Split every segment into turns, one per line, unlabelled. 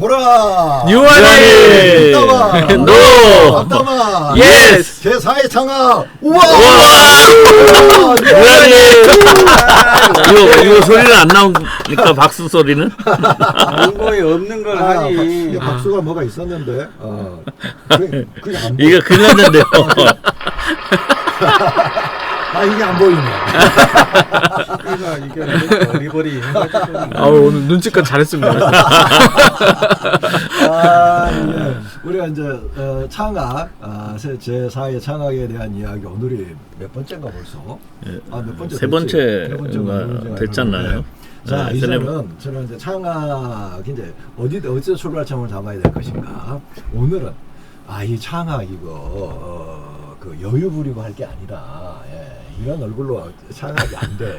보라
유한이
앞담아
노
앞담아
예스
제4의 창학 우와
유한이 이거 소리는 안 나오니까 박수 소리는
광고에 없는 걸 하니.
박수가 뭐가 있었는데 그냥 안
이거 큰일 났는데요.
이게 안 보이네.
이게 어리버리 해가지고.
오늘 눈치껏 잘했습니다.
예. 우리가 이제 창학 제4의 창학에 대한 이야기 오늘이 몇 번째인가 벌써? 몇 번째?
세 번째가 됐잖아요.
자,
네,
이제는 저는 이제 창학 이제 어디서 출발점을 잡아야 될 것인가? 오늘은 이 창학 이거 그 여유 부리고 할 게 아니라 이런 얼굴로 창학이 안 돼.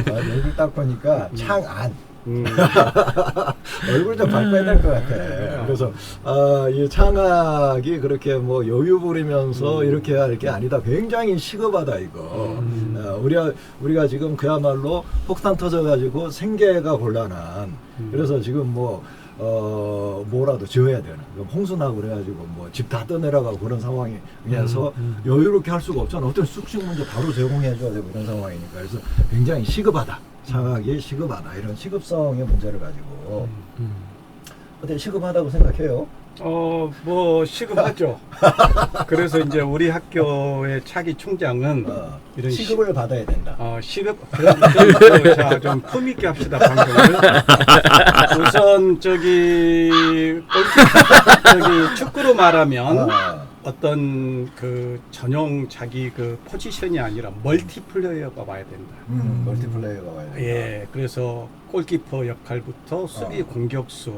얼굴 딱 보니까 창안. 얼굴 좀 바꿔야 될 것 같아. 그래서 이 창학이 그렇게 뭐 여유 부리면서 이렇게 할 게 아니다. 굉장히 시급하다 이거. 우리가 지금 그야말로 폭탄 터져가지고 생계가 곤란한. 그래서 지금 뭐라도 지어야 되는. 홍수 나고 그래가지고 뭐 집 다 떠내려가고 그런 상황이어서 여유롭게 할 수가 없잖아. 어떤 쑥쑥 문제 바로 제공해줘야 되고 그런 상황이니까. 그래서 굉장히 시급하다. 창학이 시급하다. 이런 시급성의 문제를 가지고 어때 시급하다고 생각해요?
뭐 시급하죠. 그래서 이제 우리 학교의 차기 총장은 이런
시급을 받아야 된다.
시급 좀 품 있게 합시다 방송을. 우선 저기 축구로 말하면 어떤 그 전용 자기 그 포지션이 아니라 멀티플레이어가 와야 된다.
멀티플레이어가 와야 된다.
예, 그래서 골키퍼 역할부터 수비 공격수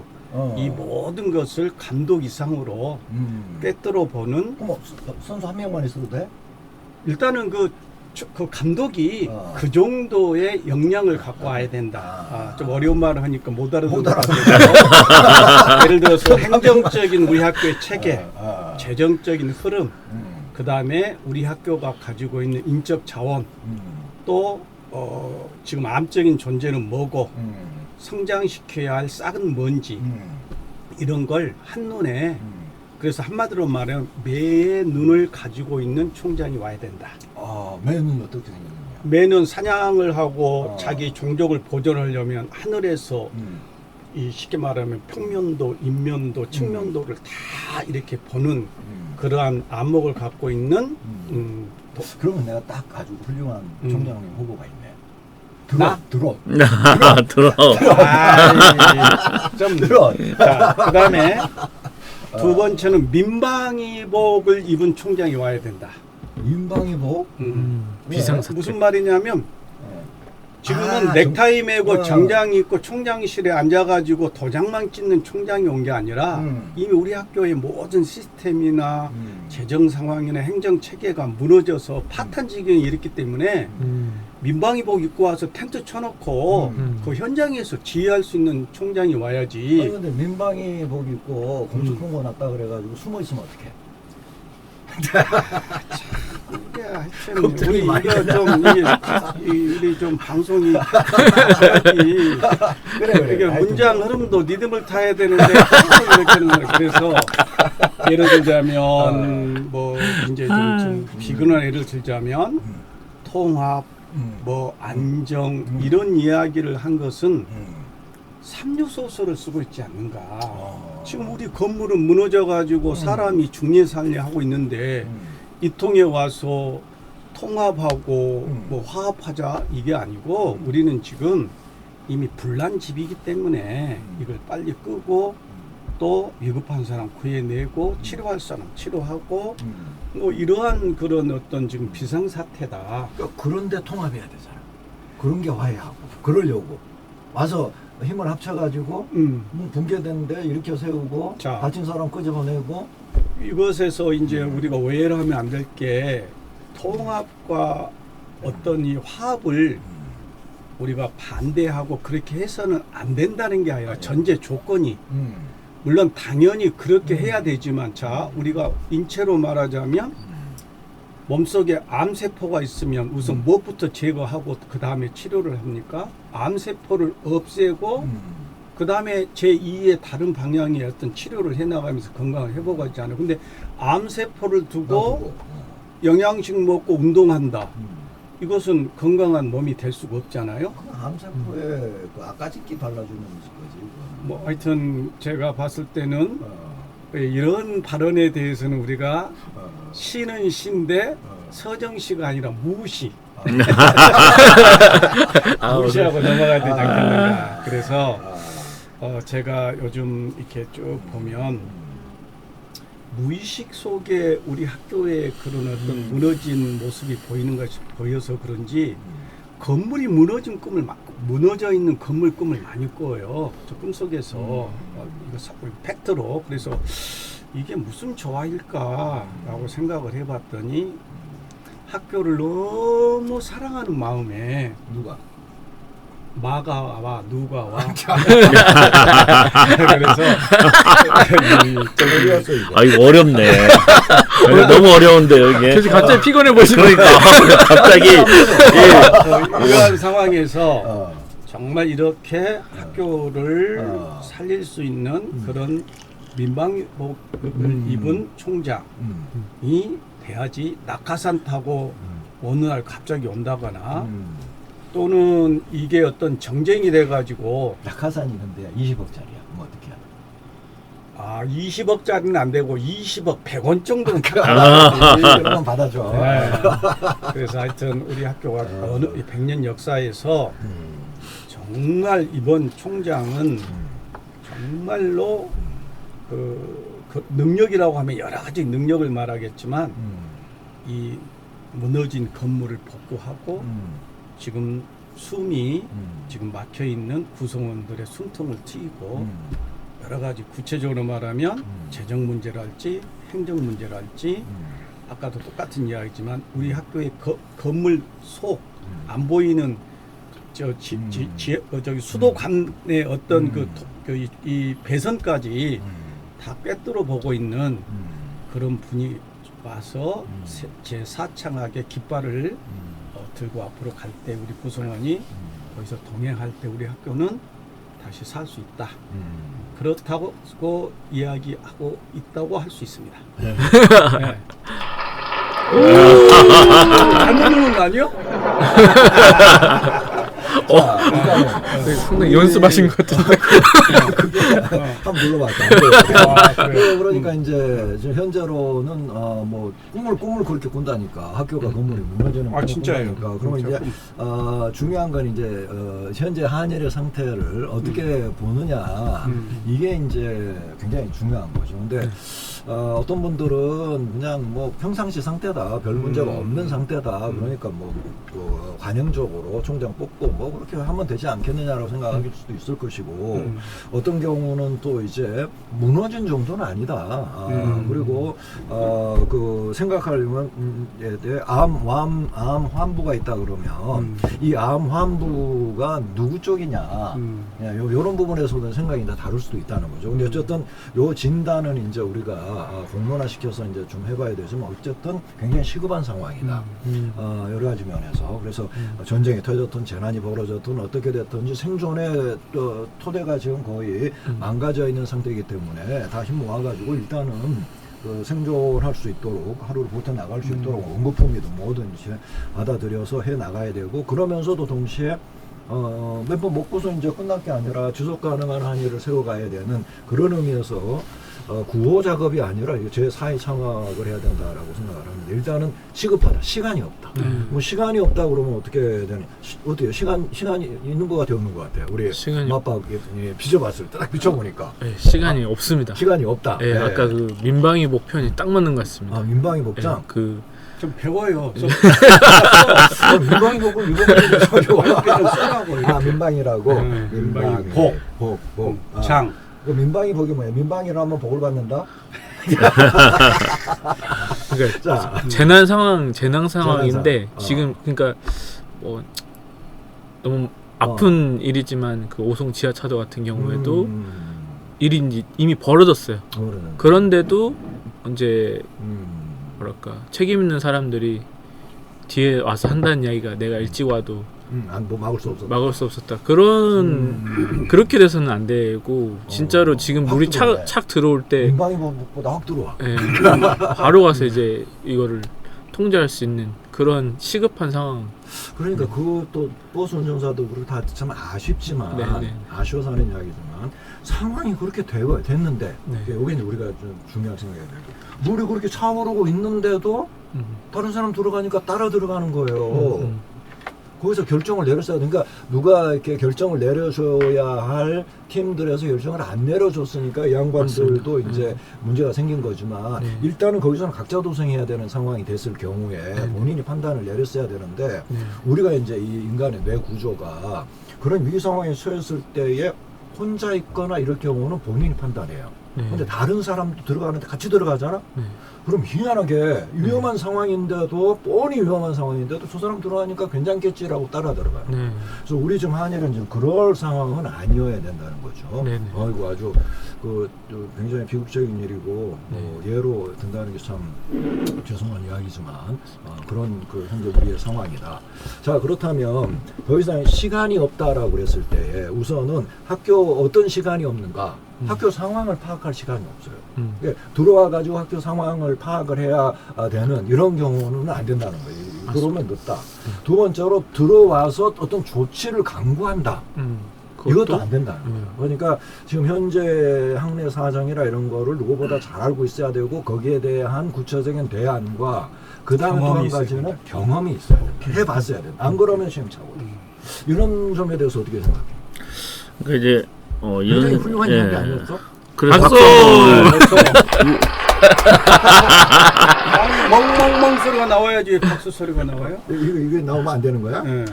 이 모든 것을 감독 이상으로 꿰뚫어 보는.
선수 한 명만 있어도 돼?
일단은 그 감독이 그 정도의 역량을 갖고 와야 된다. 좀 어려운 말을 하니까 못 알아듣는 것 같아요. 예를 들어서 행정적인 우리 학교의 체계, 재정적인 흐름, 그 다음에 우리 학교가 가지고 있는 인적 자원, 또 지금 암적인 존재는 뭐고, 성장시켜야 할 싹은 뭔지, 이런 걸 한눈에, 그래서 한마디로 말하면 매의 눈을 가지고 있는 총장이 와야 된다.
매는 어떻게 생겼느냐?
매는 사냥을 하고 자기 종족을 보존하려면 하늘에서 이 쉽게 말하면 평면도, 인면도, 측면도를 다 이렇게 보는 그러한 안목을 갖고 있는
그러면 내가 딱 아주 훌륭한 총장님 후보가 있네.
들어.
좀 들어.
자, 그 다음에 두 번째는 민방위복을 입은 총장이 와야 된다.
민방위복?
비상사태.
무슨 말이냐면 지금은 넥타이 매고 정장 입고 총장실에 앉아가지고 도장만 찍는 총장이 온 게 아니라 이미 우리 학교의 모든 시스템이나 재정 상황이나 행정 체계가 무너져서 파탄 지경에 이르기 때문에 민방위복 입고 와서 텐트 쳐놓고 그 현장에서 지휘할 수 있는 총장이 와야지.
근데 민방위복 입고 공식 홍보 났다 그래가지고 숨어 있으면 어떡해?
이게 하여튼 우리 이거 좀 방송이
그래.
이게 문장 흐름도 리듬을 타야 되는데 이렇게 하는 거예요. 그래서 예를 들자면 뭐 이제 좀 비근한 예를 들자면 통합, 뭐 안정 이런 이야기를 한 것은 삼류소설을 쓰고 있지 않는가. 지금 우리 건물은 무너져가지고 사람이 중리살례하고 있는데 이 통에 와서 통합하고 뭐 화합하자 이게 아니고 우리는 지금 이미 불난 집이기 때문에 이걸 빨리 끄고 또 위급한 사람 구해내고 치료할 사람 치료하고 뭐 이러한 그런 어떤 지금 비상사태다.
그런데 통합해야 되잖아. 그런 게 와야 하고 그러려고 와서 힘을 합쳐가지고 붕괴됐는데 일으켜 세우고 다친 사람 끄집어내고.
이것에서 이제 우리가 오해를 하면 안 될 게 통합과 어떤 이 화합을 우리가 반대하고 그렇게 해서는 안 된다는 게 아니라 전제 조건이 물론 당연히 그렇게 해야 되지만 자 우리가 인체로 말하자면 몸속에 암세포가 있으면 우선 무엇부터 제거하고 그 다음에 치료를 합니까? 암세포를 없애고 그 다음에 제2의 다른 방향의 어떤 치료를 해나가면서 건강을 회복하지 않아요. 근데 암세포를 두고
놔두고.
영양식 먹고 운동한다. 이것은 건강한 몸이 될 수가 없잖아요.
암세포에 그 아까짓기 발라주는 거지.
뭐 하여튼 제가 봤을 때는
어,
이런 발언에 대해서는 우리가
어,
시는 시인데
어.
서정시가 아니라 무시.
아,
무시하고 넘어가야 되지
아.
않겠는가. 그래서
아,
제가 요즘 이렇게 쭉 보면 무의식 속에 우리 학교에 그런 어떤 무너진 모습이 보이는 것이 보여서 그런지 건물이 무너진 꿈을 무너져 있는 건물 꿈을 많이 꿔요. 저 꿈속에서 이거 팩트로. 그래서 이게 무슨 조화일까라고 생각을 해봤더니 학교를 너무 사랑하는 마음에
누가?
마가와 누가와 그래서
어디 갔어 이거?
아 이거 어렵네. 너무 어려운데요 이게.
계속 갑자기 피곤해 보시네.
그러니까 갑자기
이러한 상황에서
어.
정말 이렇게 학교를
어.
살릴 수 있는 그런 민방복을 입은 총장이 돼야지. 낙하산 타고 어느 날 갑자기 온다거나 또는 이게 어떤 정쟁이 돼가지고
낙하산이 근데 20억짜리야. 뭐 어떻게 하나?
20억짜리는 안 되고 20억 100원 정도는
그러면 받아줘.
네. 그래서 하여튼 우리 학교가 어느 100년 역사에서 정말 이번 총장은 정말로 그 능력이라고 하면 여러 가지 능력을 말하겠지만 이 무너진 건물을 복구하고 지금 숨이 지금 막혀 있는 구성원들의 숨통을 트이고 여러 가지 구체적으로 말하면 재정 문제랄지 행정 문제랄지 아까도 똑같은 이야기지만 우리 학교의 건물 속 안 보이는 저기 수도관의 어떤 이 배선까지 다 꿰뚫어 보고 있는 그런 분이 와서 제 사창하게 깃발을 들고 앞으로 갈 때 우리 구성원이 거기서 동행할 때 우리 학교는 다시 살 수 있다. 그렇다고 이야기하고 있다고 할 수 있습니다. 네. 잘못 누른 거 아니요?
상당히 연습하신 것 같은데.
한번 눌러봤다. 그러니까 이제 지금 현재로는 뭐 꿈을 그렇게 꾼다니까 학교가 건물이 무너지는 꿈을
진짜예요.
꾼다니까. 그러면 이제 중요한 건 이제 현재 한일의 상태를 어떻게 보느냐 이게 이제 굉장히 중요한 거죠. 근데 어떤 분들은 그냥 뭐 평상시 상태다, 별 문제가 없는 상태다. 그러니까 뭐 관행적으로 총장 뽑고 뭐 그렇게 하면 되지 않겠느냐라고 생각할 수도 있을 것이고 어떤 경우는 또 이제 무너진 정도는 아니다. 그리고 그 생각하려면 암 환부가 있다 그러면 이 암 환부가 누구 쪽이냐 이런 부분에서는 생각이 다 다를 수도 있다는 거죠. 근데 어쨌든 요 진단은 이제 우리가 공론화 시켜서 이제 좀 해봐야 되지만 어쨌든 굉장히 시급한 상황이다. 여러 가지 면에서. 그래서 전쟁이 터졌든 재난이 벌어졌든 어떻게 됐든지 생존의 토대가 지금 거의 망가져 있는 상태이기 때문에 다 힘 모아가지고 일단은 생존할 수 있도록 하루를 버텨 나갈 수 있도록 응급품이든 뭐든지 받아들여서 해 나가야 되고 그러면서도 동시에 몇 번 먹고서 이제 끝날 게 아니라 지속 가능한 한일을 세워가야 되는 그런 의미에서 구호 작업이 아니라 제4의 창학을 해야 된다라고 생각을 합니다. 일단은 시급하다. 시간이 없다. 뭐 시간이 없다 그러면 어떻게 되냐? 어때요? 시간이 있는 것 같아요, 없는 것 같아요? 우리 맞박 비춰봤을 때 딱 비춰보니까
네, 시간이 없습니다.
시간이 없다.
네, 아까 그 민방위 목편이 딱 맞는 것 같습니다.
민방위 복장.
네,
좀 배워요.
민방위 복을 이거
써라고.
민방위라고.
민방위
복.
장.
그 민방위 복이 뭐예요? 민방위로 한번 복을 받는다?
그러니까
자,
재난 상황인데
상황.
지금 그러니까 뭐 너무 아픈 일이지만 그 오송 지하차도 같은 경우에도 일이 이미 벌어졌어요. 그런데도 이제 뭐랄까 책임 있는 사람들이 뒤에 와서 한다는 이야기가 내가 일찍 와도
뭐 막을 수 없어.
막을 수 없었다. 그런 그렇게 돼서는 안 되고 진짜로 지금
확
물이
들어오네.
착 들어올 때
인방이 뭐보다 확 들어와.
예, 바로 가서 이제 이거를 통제할 수 있는 그런 시급한 상황.
그러니까 그것도 버스 운전사도 그렇고 다 참 아쉽지만
네.
아쉬워서 하는 이야기지만 상황이 그렇게 됐는데
네.
여기 이제 우리가 좀 중요하게 생각해야 돼요. 물이 그렇게 차오르고 있는데도 다른 사람 들어가니까 따라 들어가는 거예요. 거기서 결정을 내렸어야 돼. 그러니까 누가 이렇게 결정을 내려줘야 할 팀들에서 결정을 안 내려줬으니까 이 양반들도
맞습니다.
이제 문제가 생긴 거지만
네.
일단은 거기서는 각자 도생해야 되는 상황이 됐을 경우에 본인이 판단을 내렸어야 되는데
네.
우리가 이제 이 인간의 뇌 구조가 그런 위기 상황에 처했을 때에 혼자 있거나 이럴 경우는 본인이 판단해요.
네.
근데 다른 사람도 들어가는데 같이 들어가잖아?
네.
그럼 희한하게 위험한 상황인데도 뻔히 위험한 상황인데도 저 사람 들어가니까 괜찮겠지라고 따라 들어가요.
네.
그래서 우리 지금 한일은 지금 그럴 상황은 아니어야 된다는 거죠.
네네.
아이고 아주 굉장히 비극적인 일이고 예로 든다는 게 참 죄송한 이야기지만 그런 현재 우리의 상황이다. 자 그렇다면 더 이상 시간이 없다라고 그랬을 때에 우선은 학교 어떤 시간이 없는가? 학교 상황을 파악할 시간이 없어요. 그러니까 들어와가지고 학교 상황을 파악을 해야 되는 이런 경우는 안 된다는 거예요. 그러면 늦다. 두 번째로 들어와서 어떤 조치를 강구한다. 이것도 안 된다. 그러니까 지금 현재 학내 사정이라 이런 거를 누구보다 잘 알고 있어야 되고 거기에 대한 구체적인 대안과 그 다음에 또 한 가지는 경험이 있어야 돼. 해봤어야 돼. 안 그러면 시행착오다. 이런 점에 대해서 어떻게 생각해?
그러니까 이제
굉장히
이런
훌륭한 이야기 아니었어?
그래서
박수!
아니, 멍멍멍 소리가 나와야지 박수 소리가 나와요.
이게 나오면 안 되는 거야?
예.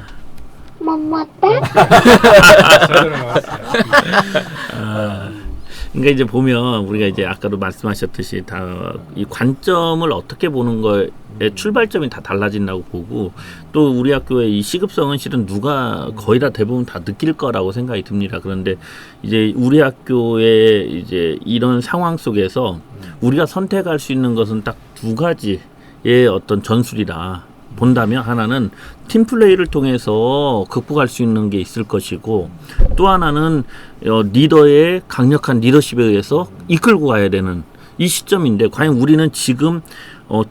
그러니까 이제 보면 우리가 이제 아까도 말씀하셨듯이 다 이 관점을 어떻게 보는 거에 출발점이 다 달라진다고 보고 또 우리 학교의 이 시급성은 실은 누가 거의 다 대부분 다 느낄 거라고 생각이 듭니다. 그런데 이제 우리 학교의 이제 이런 상황 속에서 우리가 선택할 수 있는 것은 딱 두 가지의 어떤 전술이라 본다면 하나는 팀플레이를 통해서 극복할 수 있는 게 있을 것이고 또 하나는 리더의 강력한 리더십에 의해서 이끌고 가야 되는 이 시점인데 과연 우리는 지금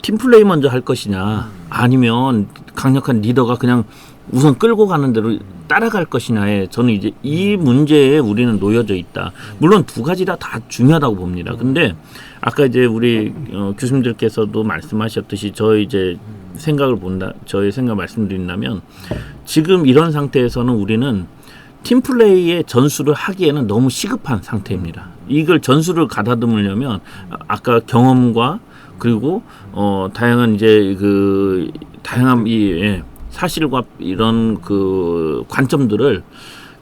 팀플레이 먼저 할 것이냐 아니면 강력한 리더가 그냥 우선 끌고 가는 대로 따라갈 것이냐에 저는 이제 이 문제에 우리는 놓여져 있다. 물론 두 가지 다 중요하다고 봅니다. 근데 아까 이제 우리 교수님들께서도 말씀하셨듯이 저희 이제 저의 생각 말씀드린다면 지금 이런 상태에서는 우리는 팀플레이의 전술을 하기에는 너무 시급한 상태입니다. 이걸 전술을 가다듬으려면 아까 경험과 그리고 다양한 이제 다양한 사실과 이런 관점들을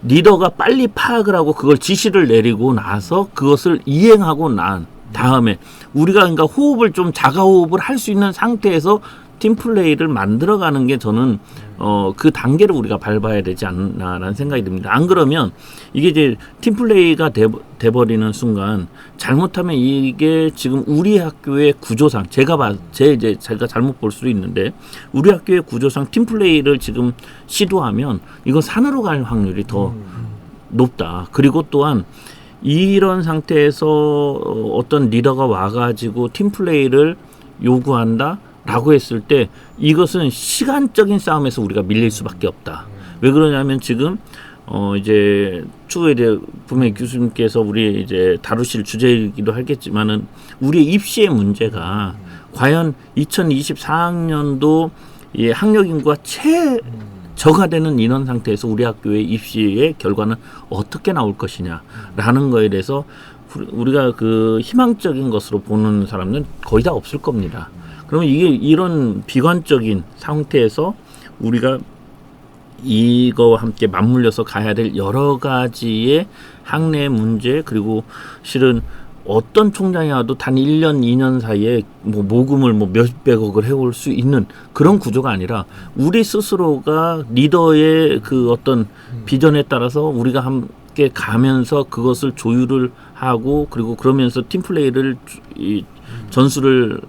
리더가 빨리 파악을 하고 그걸 지시를 내리고 나서 그것을 이행하고 난 다음에 우리가 그러니까 호흡을 좀 자가 호흡을 할 수 있는 상태에서 팀플레이를 만들어가는 게 저는 그 단계를 우리가 밟아야 되지 않나라는 생각이 듭니다. 안 그러면 이게 이제 팀플레이가 돼버리는 순간 잘못하면 이게 지금 우리 학교의 구조상 제가 잘못 볼 수도 있는데 우리 학교의 구조상 팀플레이를 지금 시도하면 이거 산으로 갈 확률이 더 높다. 그리고 또한 이런 상태에서 어떤 리더가 와가지고 팀플레이를 요구한다. 라고 했을 때 이것은 시간적인 싸움에서 우리가 밀릴 수밖에 없다. 왜 그러냐면 지금 이제 추후에 이제 분명히 교수님께서 우리 이제 다루실 주제이기도 하겠지만은 우리의 입시의 문제가 과연 2024학년도 이 학력 인구가 최저가 되는 인원 상태에서 우리 학교의 입시의 결과는 어떻게 나올 것이냐라는 거에 대해서 우리가 희망적인 것으로 보는 사람은 거의 다 없을 겁니다. 그러면 이런 비관적인 상태에서 우리가 이거와 함께 맞물려서 가야 될 여러 가지의 학내 문제 그리고 실은 어떤 총장이 와도 단 1년, 2년 사이에 모금을 몇백억을 해올 수 있는 그런 구조가 아니라 우리 스스로가 리더의 어떤 비전에 따라서 우리가 함께 가면서 그것을 조율을 하고 그리고 그러면서 팀플레이를 전술을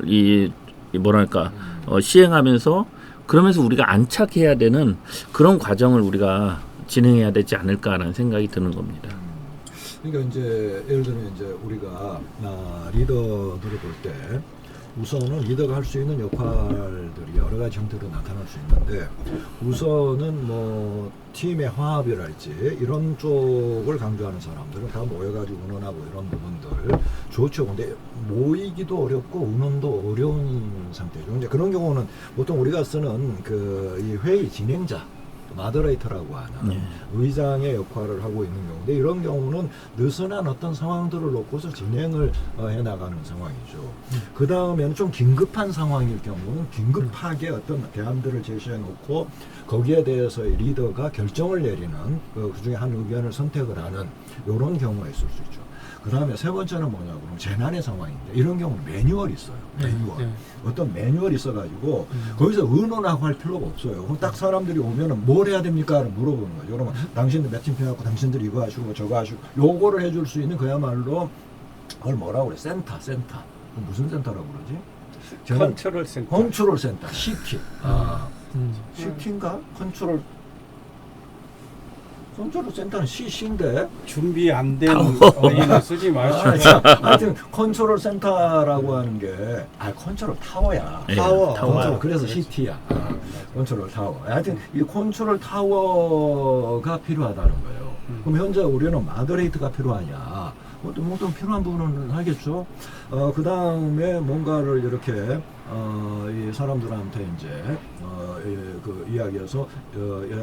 시행하면서 그러면서 우리가 안착해야 되는 그런 과정을 우리가 진행해야 되지 않을까라는 생각이 드는 겁니다.
그러니까 이제 예를 들면 이제 우리가 리더들을 볼 때 우선은 리더가 할 수 있는 역할들이 여러 가지 형태로 나타날 수 있는데 우선은 뭐 팀의 화합이랄지 이런 쪽을 강조하는 사람들은 다 모여가지고 의논하고 이런 부분들 좋죠. 근데 모이기도 어렵고 의논도 어려운 상태죠. 이제 그런 경우는 보통 우리가 쓰는 이 회의 진행자 마더레이터라고 하는 의장의 역할을 하고 있는 경우인데 이런 경우는 느슨한 어떤 상황들을 놓고서 진행을 해나가는 상황이죠. 그 다음에는 좀 긴급한 상황일 경우는 긴급하게 어떤 대안들을 제시해 놓고 거기에 대해서 리더가 결정을 내리는 그 중에 한 의견을 선택을 하는 이런 경우가 있을 수 있죠. 그 다음에 세 번째는 뭐냐 그러면 재난의 상황인데 이런 경우는 매뉴얼이 있어요. 매뉴얼. 어떤 매뉴얼이 있어가지고 거기서 의논하고 할 필요가 없어요. 그럼 딱 사람들이 오면은 뭘 해야 됩니까? 물어보는 거죠. 그러면 당신들 몇 팀 해갖고 당신들 이거 하시고 저거 하시고 요거를 해줄 수 있는 그야말로 그걸 뭐라고 그래? 센터. 무슨 센터라고 그러지?
컨트롤 센터.
컨트롤 센터. CT. CT인가? 컨트롤 센터는 CC인데
준비 안 된 어휘는 쓰지 마시고.
하여튼 컨트롤 센터라고 하는 게 컨트롤 타워야.
예,
타워.
컨트롤, 그래서 CT야. 컨트롤 타워. 하여튼 이 컨트롤 타워가 필요하다는 거예요. 그럼 현재 우리는 마더레이트가 필요하냐? 뭐좀 필요한 부분은 하겠죠. 그 다음에 뭔가를 이렇게 이 사람들한테 이제 그 이야기에서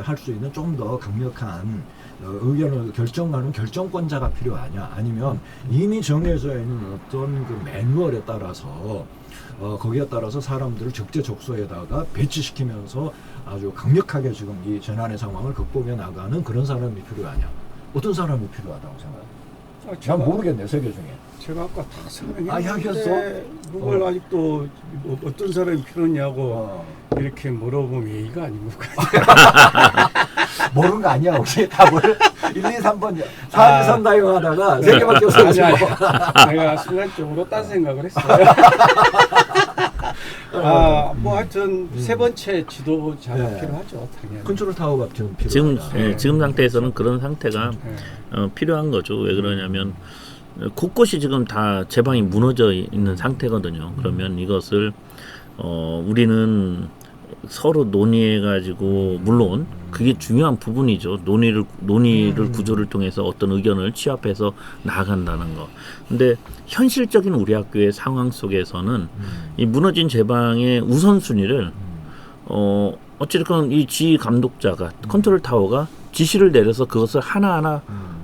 할 수 있는 좀 더 강력한 의견을 결정하는 결정권자가 필요하냐, 아니면 이미 정해져 있는 어떤 그 매뉴얼에 따라서 거기에 따라서 사람들을 적재적소에다가 배치시키면서 아주 강력하게 지금 이 재난의 상황을 극복해 나가는 그런 사람이 필요하냐? 어떤 사람이 필요하다고 생각해요? 난 모르겠네, 세 개 중에.
제가 아까 다
이야기했어?
설명했는데 그걸 아직도 뭐 어떤 사람이 필요냐고 이렇게 물어보면 예의가 아닌 것 같아요.
모르는 거 아니야, 혹시 답을? 1, 2, 3번 4, 2, 3 다이어 하다가 세 개밖에 없어가지고.
내가 순간적으로 딴 생각을 했어요. 뭐 하여튼 세 번째 지도자가
네.
필요하죠, 당연히.
컨트롤 타워가 지금 필요하다.
지금 상태에서는 그런 상태가 필요한 거죠. 왜 그러냐면 곳곳이 지금 다 제방이 무너져 있는 상태거든요. 그러면 이것을 우리는 서로 논의해 가지고, 물론 그게 중요한 부분이죠. 논의를 구조를 통해서 어떤 의견을 취합해서 나아간다는 거. 근데 현실적인 우리 학교의 상황 속에서는 이 무너진 제방의 우선순위를 어찌됐건 이 지휘 감독자가, 컨트롤 타워가 지시를 내려서 그것을 하나하나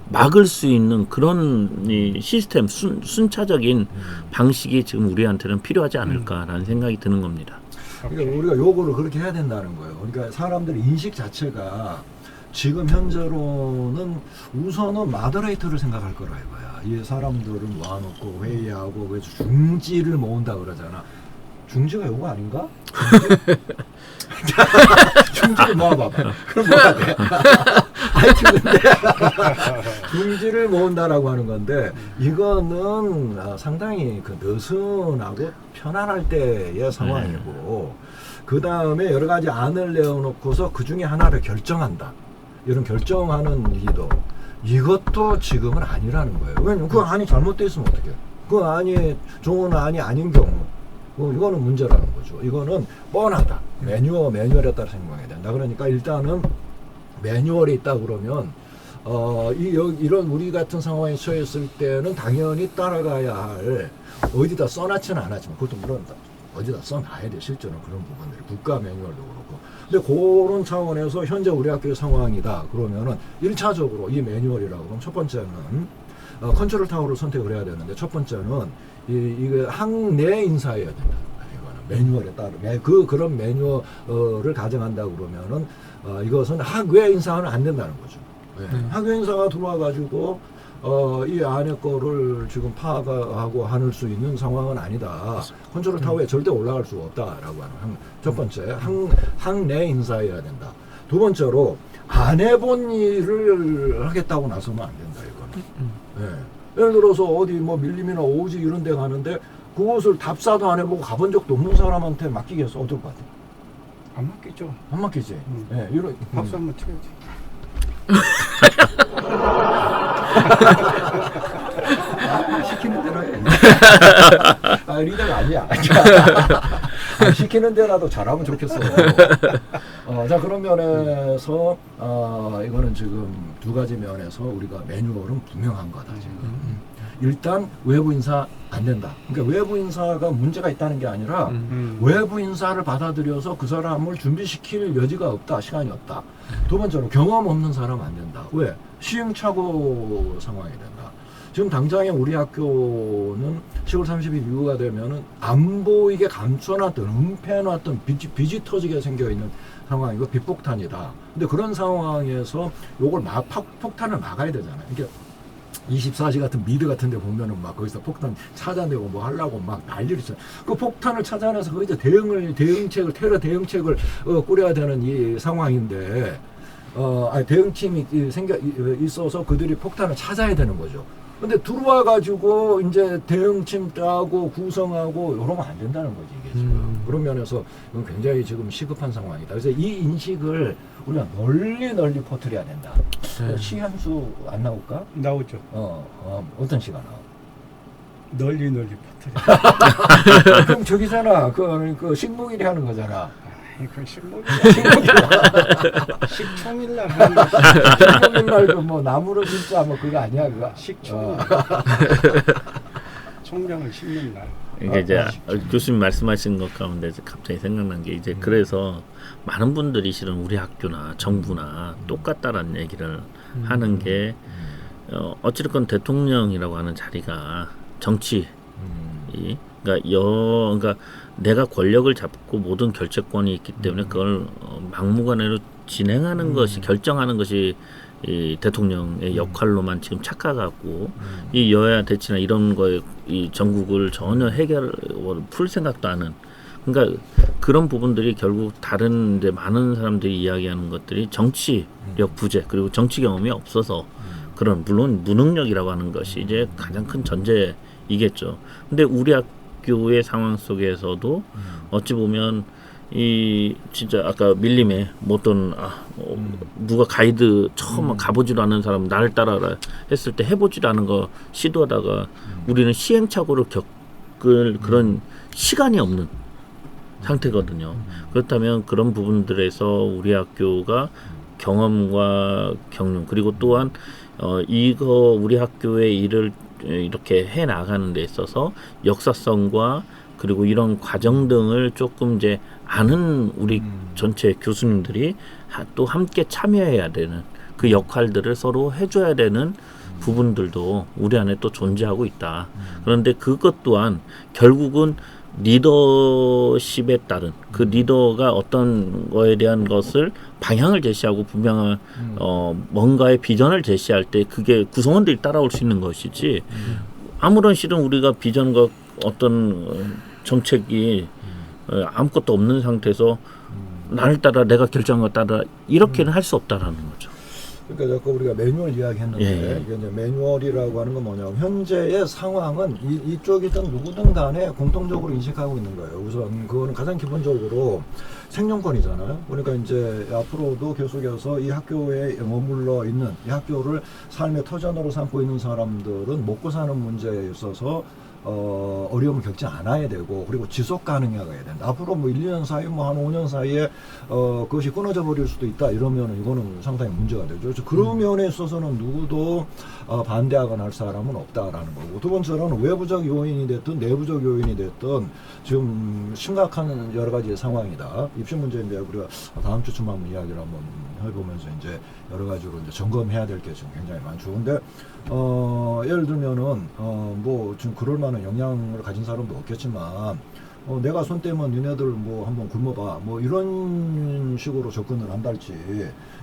막을 수 있는 그런 이 시스템, 순차적인 방식이 지금 우리한테는 필요하지 않을까라는 생각이 드는 겁니다.
그러니까 우리가 요거를 그렇게 해야 된다는 거예요. 그러니까 사람들의 인식 자체가 지금 현재로는 우선은 마더레이터를 생각할 거라 이거야. 이 사람들을 모아놓고 회의하고 그래서 중지를 모은다 그러잖아. 중지가 요거 아닌가? 중지를 모아봐봐. 그럼 뭐가 돼? 하여튼 근데 중지를 모은다라고 하는 건데 이거는 상당히 그 느슨하고 편안할 때의 상황이고, 그 다음에 여러 가지 안을 내어놓고서 그 중에 하나를 결정한다. 이런 결정하는 리더. 이것도 지금은 아니라는 거예요. 왜냐면 그 안이 잘못되어 있으면 어떡해. 그 안이 좋은 안이 아닌 경우. 이거는 문제라는 거죠. 이거는 뻔하다. 매뉴얼에 따라 생각해야 된다. 그러니까 일단은 매뉴얼이 있다 그러면 이런 우리 같은 상황에 처했을 때는 당연히 따라가야 할, 어디다 써놨지는 않았지만 그것도 물론 어디다 써놔야 돼. 실제로 그런 부분들이 국가 매뉴얼도 그렇고. 근데 그런 차원에서 현재 우리 학교의 상황이다 그러면은 1차적으로 이 매뉴얼이라고 그러면 첫 번째는 컨트롤 타워를 선택을 해야 되는데, 첫 번째는 이거 학내 인사해야 된다. 이거는 매뉴얼에 따라 그런 매뉴얼을 가정한다 그러면은 이것은 학외 인사는 안 된다는 거죠. 학외 인사가 들어와 가지고 이 안에 거를 지금 파악하고 하는 수 있는 상황은 아니다. 컨트롤 타워에 절대 올라갈 수가 없다라고 하는 첫 번째, 학내 인사해야 된다. 두 번째로 안 해본 일을 하겠다고 나서면 안 된다. 이거는. 예를 들어서 어디 뭐 밀림이나 오지 이런 데 가는데 그곳을 답사도 안 해보고 가본 적도 없는 사람한테 맡기겠어? 어떨 것 같아?
안 맞겠죠.
안 맞겠지. 예, 이런
박수 한번 쳐야지.
시키는 대로 해. 리더가 아니야. 시키는 대로라도 잘하면 좋겠어. 자, 그런 면에서 이거는 지금 두 가지 면에서 우리가 매뉴얼은 분명한 거다 지금. 일단 외부 인사 안 된다. 그러니까 외부 인사가 문제가 있다는 게 아니라 외부 인사를 받아들여서 그 사람을 준비시킬 여지가 없다. 시간이 없다. 두 번째로 경험 없는 사람 안 된다. 왜? 시행착오 상황이 된다. 지금 당장에 우리 학교는 10월 30일 이후가 되면은 안 보이게 감춰놨던, 은폐해놨던 빚이 터지게 생겨있는 상황이고 빚폭탄이다. 근데 그런 상황에서 요걸 폭탄을 막아야 되잖아요. 그러니까 24시 같은 미드 같은 데 보면은 막 거기서 폭탄 찾아내고 뭐 하려고 막 난리를 있어요. 그 폭탄을 찾아내서 거기서 대응책을, 테러 대응책을 꾸려야 되는 이 상황인데, 대응팀이 있어서 그들이 폭탄을 찾아야 되는 거죠. 근데 들어와가지고 이제 대응팀 짜고 구성하고 이러면 안 된다는 거지, 이게 지금. 그런 면에서 이건 굉장히 지금 시급한 상황이다. 그래서 이 인식을 우리가 널리 퍼뜨려야 된다. 시한수 안 나올까?
나오죠.
어떤 시가 나와?
널리 퍼뜨려.
그럼 저기잖아. 그 식목일이 하는 거잖아.
그 식총일날 하는 거.
식목일날 뭐 나무로 진짜 뭐 그거 아니야, 그거.
식총. 총장을 심는 날.
이게 이제 교수님 말씀하신 것 가운데 갑자기 생각난 게 이제 그래서 많은 분들이 실은 우리 학교나 정부나 똑같다라는 얘기를 하는 게 어찌됐건 대통령이라고 하는 자리가 정치 그러니까 내가 권력을 잡고 모든 결재권이 있기 때문에 그걸 막무가내로 진행하는 것이 결정하는 것이 이 대통령의 역할로만 지금 착각하고 이 여야 대치나 이런 거에 이 전국을 전혀 풀 생각도 않은 그러니까 그런 부분들이 결국 다른 이제 많은 사람들이 이야기하는 것들이 정치력 부재 그리고 정치 경험이 없어서 그런 물론 무능력이라고 하는 것이 이제 가장 큰 전제이겠죠. 근데 우리 학교의 상황 속에서도 어찌 보면 이 진짜 아까 밀림에 어떤 누가 가이드 처음 가보지도 않은 사람 나를 따라라 했을 때 해보지도 않은 거 시도하다가 우리는 시행착오를 겪을 그런 시간이 없는 상태거든요. 그렇다면 그런 부분들에서 우리 학교가 경험과 경륜 그리고 또한 이거 우리 교회의 일을 이렇게 해 나가는 데 있어서 역사성과 그리고 이런 과정 등을 조금 이제 아는 우리 전체 교수님들이 또 함께 참여해야 되는 그 역할들을 서로 해줘야 되는 부분들도 우리 안에 또 존재하고 있다. 그런데 그것 또한 결국은 리더십에 따른 그 리더가 어떤 거에 대한 것을 방향을 제시하고 분명한 뭔가의 비전을 제시할 때 그게 구성원들이 따라올 수 있는 것이지 아무런 실은 우리가 비전과 어떤 정책이 아무것도 없는 상태에서 나를 따라 내가 결정한 것 따라 이렇게는 할 수 없다라는 거죠.
그러니까 아까 우리가 매뉴얼 이야기했는데 이게 이제 매뉴얼이라고 하는 건 뭐냐면 현재의 상황은 이쪽이든 누구든 간에 공통적으로 인식하고 있는 거예요. 우선 그거는 가장 기본적으로 생존권이잖아요. 그러니까 이제 앞으로도 계속해서 이 학교에 머물러 있는 이 학교를 삶의 터전으로 삼고 있는 사람들은 먹고 사는 문제에 있어서 어려움을 겪지 않아야 되고 그리고 지속 가능해야 된다. 앞으로 뭐 1, 2년 사이 뭐 한 5년 사이에 그것이 끊어져 버릴 수도 있다. 이러면 이거는 상당히 문제가 되죠. 그래서 그런 면에 있어서는 누구도 반대하거나 할 사람은 없다라는 거고. 두 번째로는 외부적 요인이 됐든 내부적 요인이 됐든 지금 심각한 여러 가지 상황이다. 입시 문제인데 우리가 다음 주쯤 한번 이야기를 한번 해보면서 이제 여러 가지로 이제 점검해야 될 게 지금 굉장히 많죠. 근데 예를 들면은 뭐 지금 그럴 만한 영향을 가진 사람도 없겠지만 내가 손 떼면 니네들 뭐 한번 굶어봐 뭐 이런 식으로 접근을 한달지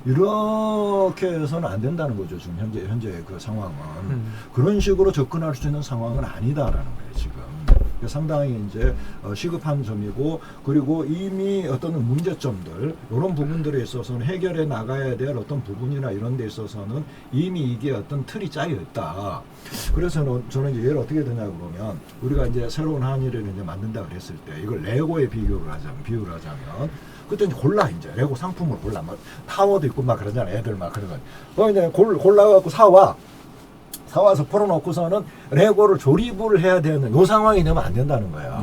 이렇게 해서는 안 된다는 거죠. 지금 현재 그 상황은 그런 식으로 접근할 수 있는 상황은 아니다라는 거예요 지금. 상당히 이제 시급한 점이고 그리고 이미 어떤 문제점들 이런 부분들에 있어서는 해결해 나가야 될 어떤 부분이나 이런 데 있어서는 이미 이게 어떤 틀이 짜여 있다. 그래서 저는 이제 얘를 어떻게 되냐 그러면 우리가 이제 새로운 한일을 이제 만든다 그랬을 때 이걸 레고에 비유를 하자면 그때 이제 골라 이제 레고 상품을 골라 막 타워도 있고 막 그러잖아 애들 막 그런 거. 그럼 이제 골라갖고 사와서 풀어놓고서는 레고를 조립을 해야 되는 요 상황이 되면 안 된다는 거야.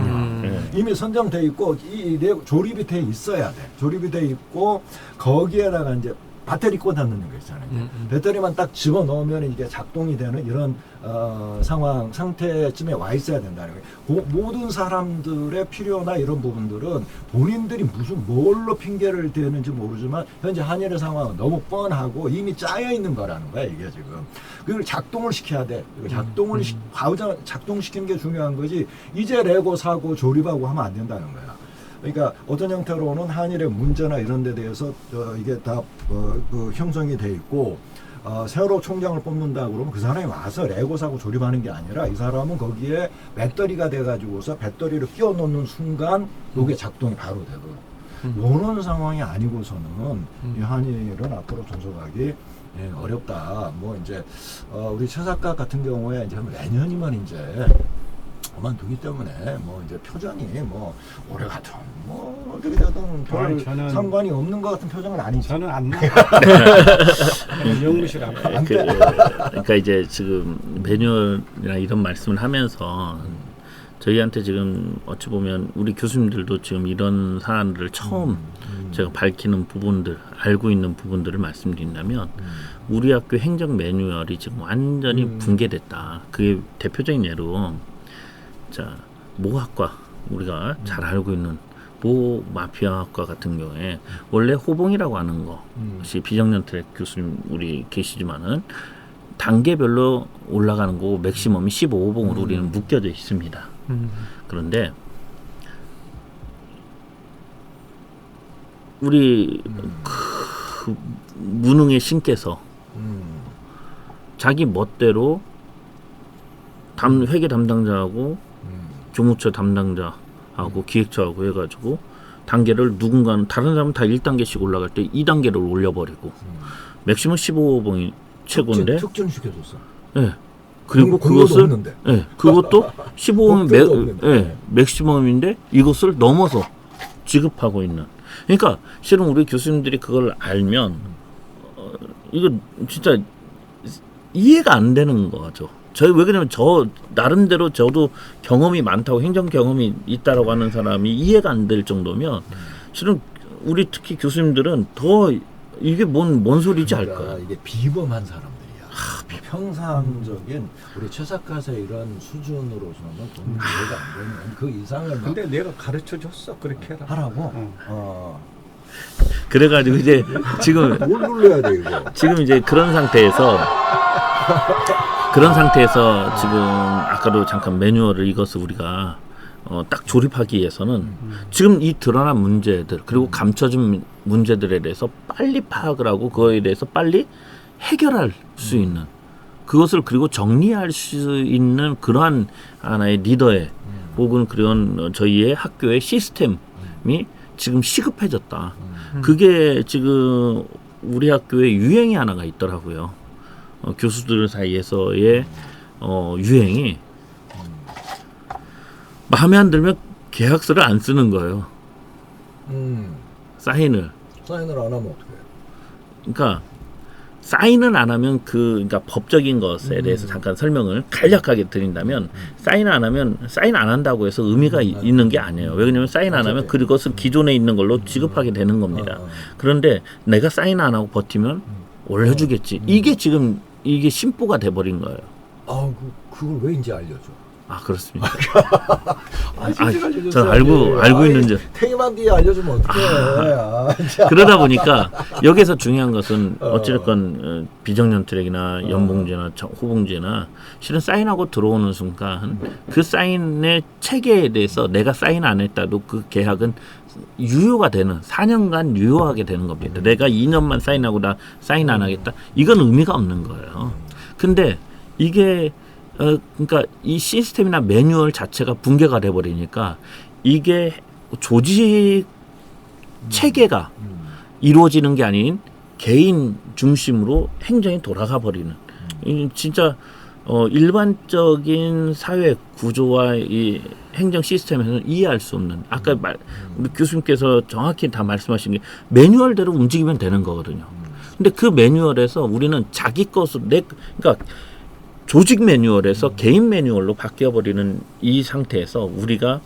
이미 선정돼 있고 이 레고 조립이 돼 있어야 돼. 조립이 돼 있고 거기에다가 이제 배터리 꽂아 넣는 거 있잖아요. 배터리만 딱 집어 넣으면 이게 작동이 되는 이런 상태쯤에 와 있어야 된다는 거예요. 모든 사람들의 필요나 이런 부분들은 본인들이 무슨 뭘로 핑계를 대는지 모르지만 현재 한일의 상황은 너무 뻔하고 이미 짜여 있는 거라는 거야 이게 지금. 그걸 작동을 시켜야 돼. 작동을 작동시키는 게 중요한 거지. 이제 레고 사고 조립하고 하면 안 된다는 거야. 그러니까 어떤 형태로는 한일의 문제나 이런 데 대해서 이게 다 형성이 돼 있고 새로 총장을 뽑는다 그러면 그 사람이 와서 레고 사고 조립하는 게 아니라 이 사람은 거기에 배터리가 돼 가지고서 배터리를 끼워 넣는 순간 이게 작동이 바로 되고 이런 상황이 아니고서는 이 한일은 앞으로 존속하기 어렵다. 뭐 이제 우리 최 작가 같은 경우에 이제 내년이면 이제 그만두기 때문에 뭐 이제 표정이 뭐 올해 같은 뭐 어떻게 되든 별 상관이 없는 것 같은 표정은 아니죠.
저는 안 나요. 연구실 앞에.
그러니까 이제 지금 매뉴얼이나 이런 말씀을 하면서 저희한테 지금 어찌 보면 우리 교수님들도 지금 이런 사안들을 처음 제가 밝히는 부분들, 알고 있는 부분들을 말씀드린다면 우리 학교 행정 매뉴얼이 지금 완전히 붕괴됐다. 그게 대표적인 예로 자, 모학과 우리가 잘 알고 있는 모 마피아학과 같은 경우에 원래 호봉이라고 하는 것이 비정년 트랙 교수님 우리 계시지만은 단계별로 올라가는 거고 맥시멈이 15호봉으로 우리는 묶여져 있습니다. 그런데 우리 그 무능의 신께서 자기 멋대로 회계 담당자하고 교무처 담당자하고 기획처하고 해가지고 단계를 누군가는 다른 사람은 다 1단계씩 올라갈 때 2단계를 올려버리고 맥시멈 15호봉이 최고인데
특전시켜줬어.
네. 그리고 그것을 네. 그것도 15호봉이 맥시멈인데 이것을 넘어서 지급하고 있는. 그러니까 실은 우리 교수님들이 그걸 알면 이거 진짜 이해가 안 되는 거죠. 저희 왜 그러냐면 저 나름대로 저도 경험이 많다고 행정 경험이 있다라고 하는 사람이 이해가 안 될 정도면 실은 우리 특히 교수님들은 더 이게 뭔 소리지 알 거야.
이게 비범한 사람들이야. 평상적인 우리 최 작가의 이런 수준으로서는 도무지 이해가 안 되는 그 이상을
근데 내가 가르쳐 줬어. 그렇게 해라.
하라고.
그래가지고 이제 지금
뭘 눌러야 돼 이거.
지금 이제 그런 상태에서 지금 아까도 잠깐 매뉴얼을 이것을 우리가 딱 조립하기 위해서는 지금 이 드러난 문제들 그리고 감춰진 문제들에 대해서 빨리 파악을 하고 그거에 대해서 빨리 해결할 수 있는 그것을 그리고 정리할 수 있는 그러한 하나의 리더의 혹은 그런 저희의 학교의 시스템이 지금 시급해졌다. 그게 지금 우리 학교에 유행이 하나가 있더라고요. 교수들 사이에서의 유행이 마음에 안 들면 계약서를 안 쓰는 거예요. 사인을
안 하면 어떡해?
그러니까 사인을 안 하면 그러니까 법적인 것에 대해서 잠깐 설명을 간략하게 드린다면 사인 안 하면 사인 안 한다고 해서 의미가 있는 게 아니에요. 왜냐하면 사인 안 하면 그것은 기존에 있는 걸로 지급하게 되는 겁니다. 그런데 내가 사인 안 하고 버티면 올려주겠지. 이게 지금 이게 심보가 돼버린 거예요.
그걸 왜 이제 알려줘?
아 그렇습니다.
알려줬어야지.
저 알고 있는 줄.
퇴임한 뒤에 알려주면 어떡해.
그러다 보니까 여기서 중요한 것은 어찌됐건 비정년 트랙이나 연봉제나 호봉제나 실은 사인하고 들어오는 순간 그 사인의 체계에 대해서 내가 사인 안 했다도 그 계약은 유효가 되는 4년간 유효하게 되는 겁니다. 내가 2년만 사인하고 나 사인 안 하겠다. 이건 의미가 없는 거예요. 근데 이게 그러니까 이 시스템이나 매뉴얼 자체가 붕괴가 돼 버리니까 이게 조직 체계가 이루어지는 게 아닌 개인 중심으로 행정이 돌아가 버리는 진짜 일반적인 사회 구조와 이 행정 시스템에서는 이해할 수 없는 아까 우리 교수님께서 정확히 다 말씀하신 게 매뉴얼대로 움직이면 되는 거거든요. 근데 그 매뉴얼에서 우리는 자기 것으로 그러니까 조직 매뉴얼에서 개인 매뉴얼로 바뀌어 버리는 이 상태에서 우리가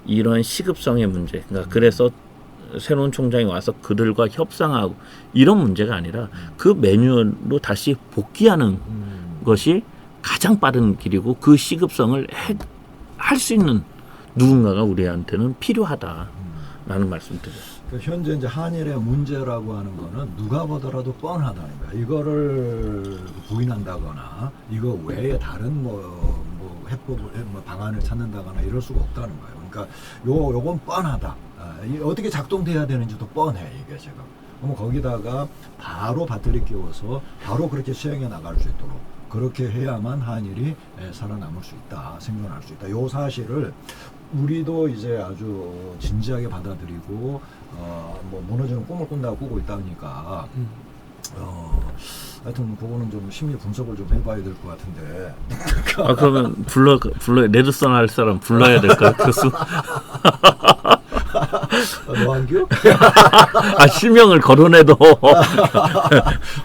이런 시급성의 문제, 그러니까 그래서 새로운 총장이 와서 그들과 협상하고 이런 문제가 아니라 그 매뉴얼로 다시 복귀하는 것이 가장 빠른 길이고 그 시급성을 할 수 있는 누군가가 우리한테는 필요하다라는 말씀드려요.
현재 이제 한일의 문제라고 하는 거는 누가 보더라도 뻔하다는 거야. 이거를 부인한다거나 이거 외에 다른 뭐 해법을 방안을 찾는다거나 이럴 수가 없다는 거예요. 그러니까 요건 뻔하다. 어떻게 작동돼야 되는지도 뻔해 이게 지금. 그럼 거기다가 바로 배터리 끼워서 바로 그렇게 수행해 나갈 수 있도록 그렇게 해야만 한일이 살아남을 수 있다, 생존할 수 있다. 요 사실을 우리도 이제 아주 진지하게 받아들이고 뭐 무너지는 꿈을 꾼다고 꾸고 있다니까 하여튼 그거는 좀 심리 분석을 좀 해봐야 될 것 같은데.
그러면 불러 레드선 할 사람 불러야 될까요, 교수?
노한규?
실명을 거론해도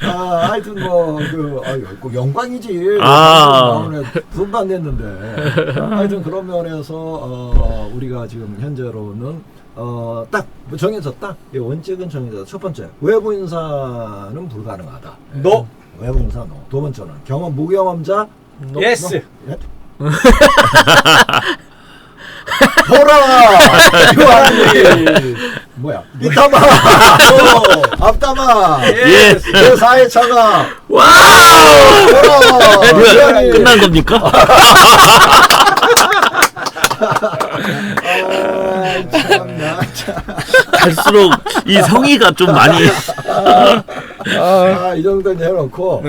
하여튼 꼭 영광이지. 돈도 안 냈는데. 하여튼 그런 면에서 우리가 지금 현재로는 딱 정해졌다. 원칙은 정해졌다. 첫 번째, 외부 인사는 불가능하다.
노.
외부 인사 노. 두 번째는 무경험자
예스.
보라! 유한이! 뭐야? 이따마! 앞다마!
예스.
내 사회차가!
와우!
보라!
끝난 겁니까?
참나, 참.
갈수록 이 성의가 좀 많이
이 정도는 해놓고.